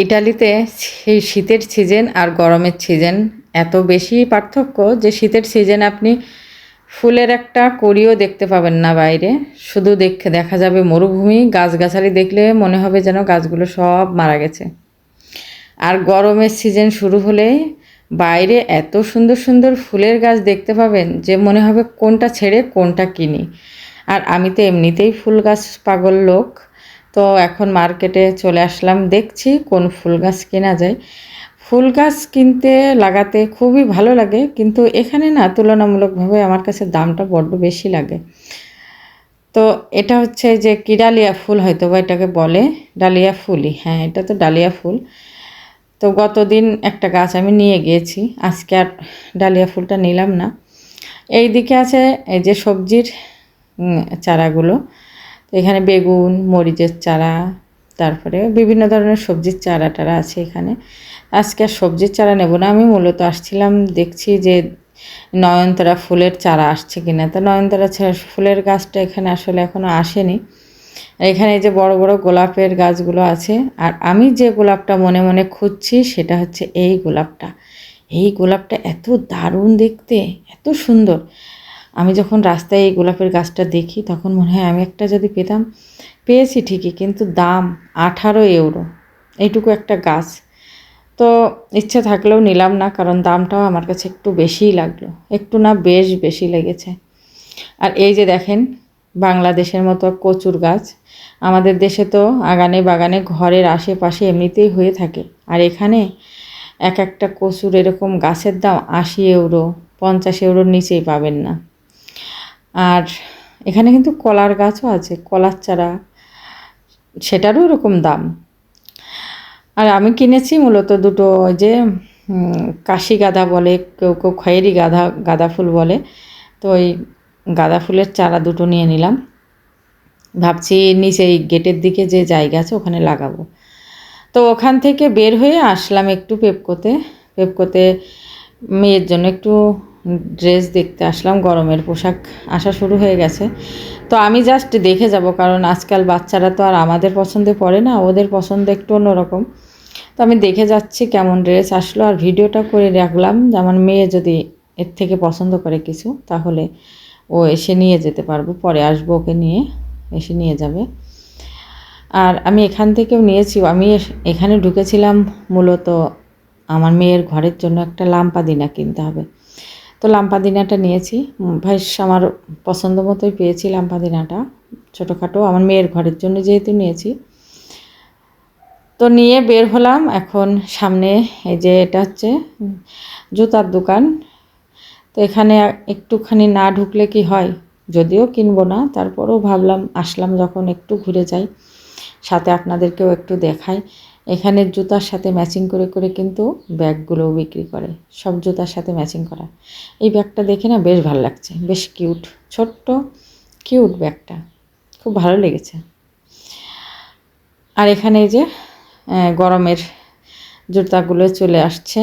ইটালিতে সেই শীতের সিজন আর গরমের সিজন এত বেশি পার্থক্য যে শীতের সিজনে আপনি ফুলের একটা কড়িও দেখতে পাবেন না বাইরে, শুধু দেখা যাবে মরুভূমি, গাছগাছালি দেখলে মনে হবে যেন গাছগুলো সব মারা গেছে। আর গরমের সিজন শুরু হলে বাইরে এত সুন্দর সুন্দর ফুলের গাছ দেখতে পাবেন যে মনে হবে কোনটা ছেড়ে কোনটা কিনি। আর আমি তো এমনিতেই ফুল গাছ পাগল লোক, তো এখন মার্কেটে চলে আসলাম, দেখছি কোন ফুল গাছ কেনা যায়। ফুল গাছ কিনতে লাগাতে খুবই ভালো লাগে, কিন্তু এখানে না তুলনামূলকভাবে আমার কাছে দামটা বড্ড বেশি লাগে। তো এটা হচ্ছে যে কি ডালিয়া ফুল হয়তো বা এটাকে বলে, ডালিয়া ফুলই, হ্যাঁ এটা তো ডালিয়া ফুল। তো গতদিন একটা গাছ আমি নিয়ে গিয়েছি, আজকে আর ডালিয়া ফুলটা নিলাম না। এই দিকে আছে এই যে সবজির চারাগুলো, তো এখানে বেগুন, মরিচের চারা, তারপরে বিভিন্ন ধরনের সবজির চারা টারা আছে এখানে। আজকে আর সবজির চারা নেব না, আমি মূলত আসছিলাম দেখছি যে নয়নতারা ফুলের চারা আসছে কিনা। তো নয়নতারা ফুলের গাছটা এখানে আসলে এখনও আসেনি। এখানে যে বড় বড় গোলাপের গাছগুলো আছে, আর আমি যে গোলাপটা মনে মনে খুঁজছি সেটা হচ্ছে এই গোলাপটা। এই গোলাপটা এত দারুণ দেখতে, এত সুন্দর। আমি যখন রাস্তায় এই গোলাপের গাছটা দেখি তখন মনে হয় আমি একটা যদি পেতাম। পেয়েছি ঠিকই, কিন্তু দাম 18 ইউরো, এইটুকু একটা গাছ। তো ইচ্ছে থাকলেও নিলাম না, কারণ দামটাও আমার কাছে একটু বেশিই লাগলো, একটু না বেশ বেশি লেগেছে। আর এই যে দেখেন বাংলাদেশের মতো কচুর গাছ, আমাদের দেশে তো আগানে বাগানে ঘরের আশেপাশে এমনিতেই হয়ে থাকে, আর এখানে এক একটা কচুর এরকম গাছের দাম 80 ইউরো, 50 ইউরোর নিচেই পাবেন না। আর এখানে কিন্তু কলার গাছও আছে, কলার চারা, সেটারও এরকম দাম। আর আমি কিনেছি মূলত দুটো, ওই যে কাশি গাঁদা বলে, কেউ কেউ খয়েরি গাঁদা ফুল বলে, তো ওই গাঁদা ফুলের চারা দুটো নিয়ে নিলাম। ভাবছি নিচে এই গেটের দিকে যে জায়গা আছে ওখানে লাগাবো। তো ওখান থেকে বের হয়ে আসলাম একটু পেপকোতে মেয়ের জন্য একটু ড্রেস দেখতে আসলাম, গরমের পোশাক আসা শুরু হয়ে গেছে। তো আমি জাস্ট দেখে যাব, কারণ আজকাল বাচ্চারা তো আর আমাদের পছন্দে পড়ে না, ওদের পছন্দ একটু অন্যরকম। তো আমি দেখে যাচ্ছি কেমন ড্রেস আসলো, আর ভিডিওটা করে রাখলাম যে আমার মেয়ে যদি এর থেকে পছন্দ করে কিছু তাহলে ও এসে নিয়ে যেতে পারবো, পরে আসবো ওকে নিয়ে, এসে নিয়ে যাবে। আর আমি এখান থেকেও নিয়েছি, আমি এখানে ঢুকেছিলাম মূলত আমার মেয়ের ঘরের জন্য একটা লাম্পাদিনা কিনতে হবে। তো লাম্পাদিনাটা নিয়েছি, ভাই আমার পছন্দ মতোই পেয়েছি লাম্পাদিনাটা, ছোটোখাটো আমার মেয়ের ঘরের জন্য যেহেতু নিয়েছি। তো নিয়ে বের হলাম এখন সামনে, এই যে এটা হচ্ছে জুতার দোকান। তো এখানে একটুখানি না ঢুকলে কি হয়, যদিও কিনবো না, তারপরেও ভাবলাম আসলাম যখন একটু ঘুরে যাই, সাথে আপনাদেরকেও একটু দেখাই। এখানে জুতার সাথে ম্যাচিং করে করে কিন্তু ব্যাগগুলোও বিক্রি করে, সব জুতার সাথে ম্যাচিং করা। এই ব্যাগটা দেখে না বেশ ভালো লাগছে, বেশ কিউট, ছোট্ট কিউট ব্যাগটা, খুব ভালো লেগেছে। আর এখানে এই যে গরমের জুতাগুলো চলে আসছে।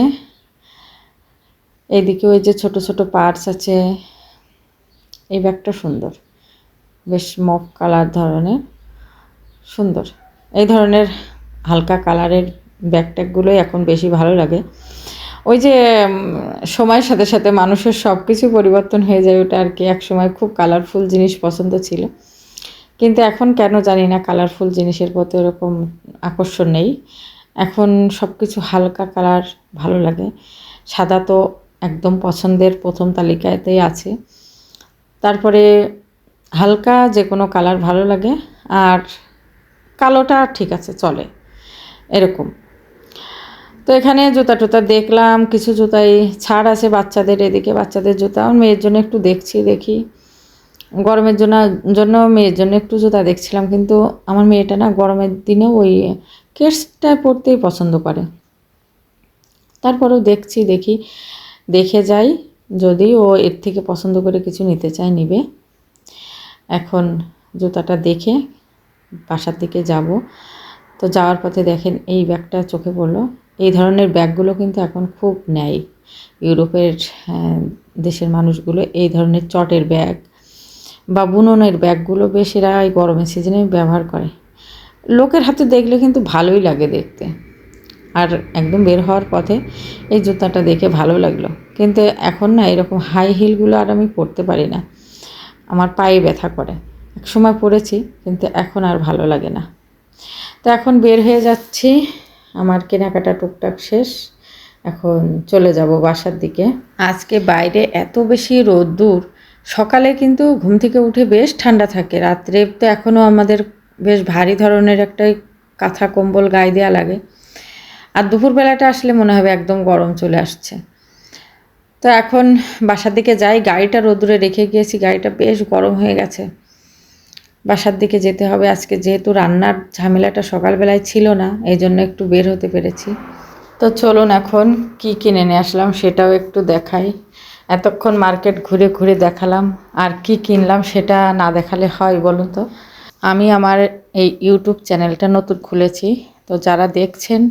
এইদিকে ওই যে ছোট ছোট পার্টস আছে। এই ব্যাগটা সুন্দর, বেশ মফ কালার ধরনের, সুন্দর। এই ধরনের হালকা কালারের ব্যাগট্যাগগুলোই এখন বেশি ভালো লাগে। ওই যে সময়ের সাথে সাথে মানুষের সব কিছু পরিবর্তন হয়ে যায়, ওটা আর কি। এক সময় খুব কালারফুল জিনিস পছন্দ ছিল, কিন্তু এখন কেন জানি না কালারফুল জিনিসের প্রতি এরকম আকর্ষণ নেই। এখন সব কিছু হালকা কালার ভালো লাগে। সাদা তো একদম পছন্দের প্রথম তালিকাতেই আছে, তারপরে হালকা যে কোনো কালার ভালো লাগে, আর কালোটা ঠিক আছে চলে এরকম। তো এখানে জুতা টুতা দেখলাম, কিছু জুতাই ছাড় আছে বাচ্চাদের, এদিকে বাচ্চাদের জুতা। আমার মেয়ের জন্য একটু দেখি গরমের জন্য মেয়ের জন্য একটু জুতা দেখছিলাম, কিন্তু আমার মেয়েটা না গরমের দিনেও ওই কেডসটা পরতেই পছন্দ করে। তারপরেও দেখে যাই, যদি ও এর থেকে পছন্দ করে কিছু নিতে চায় নিবে। এখন জুতাটা দেখে বাসার দিকে যাব। তো যাওয়ার পথে দেখেন এই ব্যাগটা চোখে পড়লো। এই ধরনের ব্যাগগুলো কিন্তু এখন খুব নেয় ইউরোপের দেশের মানুষগুলো, এই ধরনের চটের ব্যাগ বা বুননের ব্যাগগুলো বেশ এরা এই গরমের সিজনে ব্যবহার করে। লোকের হাতে দেখলে কিন্তু ভালোই লাগে দেখতে, আর একদম বের হওয়ার পথে এই জুতাটা দেখে ভালো লাগলো। কিন্তু এখন না এরকম হাই হিলগুলো আর আমি পরতে পারি না, আমার পায়ে ব্যথা করে। একসময় পরেছি কিন্তু এখন আর ভালো লাগে না। তো এখন বের হয়ে যাচ্ছি, আমার কেনাকাটা টুকটাক শেষ, এখন চলে যাব বাসার দিকে। আজকে বাইরে এত বেশি রোদ্দুর, সকালে কিন্তু ঘুম থেকে উঠে বেশ ঠান্ডা থাকে, রাত্রে তো এখনও আমাদের বেশ ভারী ধরনের একটা কাঁথা কম্বল গায়ে দেওয়া লাগে, আর দুপুরবেলাটা আসলে মনে হবে একদম গরম চলে আসছে। তো এখন বাসার দিকে যাই, গাড়িটা রোদ্দুরে রেখে গিয়েছি, গাড়িটা বেশ গরম হয়ে গেছে। বাসার দিকে যেতে হবে আজকে, যেহেতু রান্নার ঝামেলাটা সকালবেলায় ছিল না, এই জন্য একটু বের হতে পেরেছি। তো চলুন এখন কি কিনে নিয়ে আসলাম সেটাও একটু দেখাই। এতক্ষণ মার্কেট ঘুরে ঘুরে দেখালাম, আর কি কিনলাম সেটা না দেখালে হয় বলুন তো। আমি আমার এই ইউটিউব চ্যানেলটা নতুন খুলেছি, তো যারা দেখছেন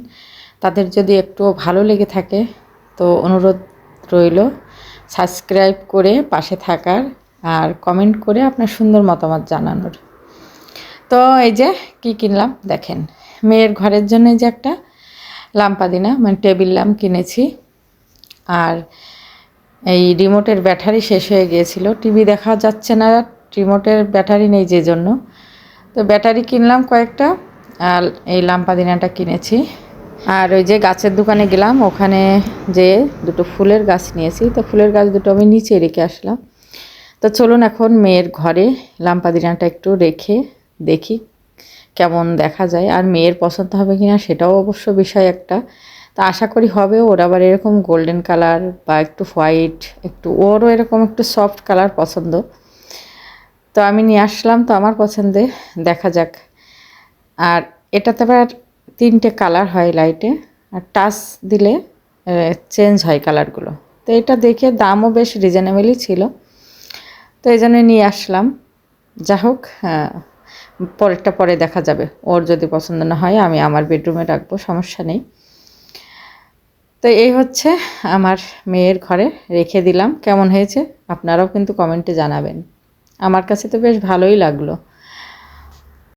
তাদের যদি একটু ভালো লেগে থাকে তো অনুরোধ রইল সাবস্ক্রাইব করে পাশে থাকার, আর কমেন্ট করে আপনার সুন্দর মতামত জানানোর। তো এই যে কি কিনলাম দেখেন, মেয়ের ঘরের জন্য যে একটা লাম্পাদিনা মানে টেবিল ল্যাম্প কিনেছি, আর এই রিমোটের ব্যাটারি শেষ হয়ে গিয়েছিল, টিভি দেখা যাচ্ছে না, রিমোটের ব্যাটারি নেই যে জন্য, তো ব্যাটারি কিনলাম কয়েকটা, আর এই লাম্পাদিনাটা কিনেছি। আর ওই যে গাছের দোকানে গেলাম, ওখানে যে দুটো ফুলের গাছ নিয়েছি, তো ফুলের গাছ দুটো আমি নিচে রেখে আসলাম। তো চলুন এখন মেয়ের ঘরে লাম্পাদিনাটা একটু রেখে দেখি কেমন দেখা যায়, আর মেয়ের পছন্দ হবে কিনা সেটাও অবশ্য বিষয় একটা। তা আশা করি হবে, ওর আবার এরকম গোল্ডেন কালার বা একটু হোয়াইট, একটু ওরও এরকম একটু সফট কালার পছন্দ। তো আমি নিয়ে আসলাম, তো আমার পছন্দে, দেখা যাক। আর এটাতে আবার 3টে কালার হয় লাইটে, আর টাচ দিলে চেঞ্জ হয় কালারগুলো। তো এটা দেখে দামও বেশ রিজনেবলই ছিল, তো এই জন্য নিয়ে আসলাম। যা হোক, পরেরটা পরে দেখা যাবে, ওর যদি পছন্দ না হয় আমি আমার বেডরুমে রাখবো, সমস্যা নেই। তো এই হচ্ছে আমার মেয়ের ঘরে রেখে দিলাম, কেমন হয়েছে আপনারাও কিন্তু কমেন্টে জানাবেন। আমার কাছে তো বেশ ভালোই লাগলো।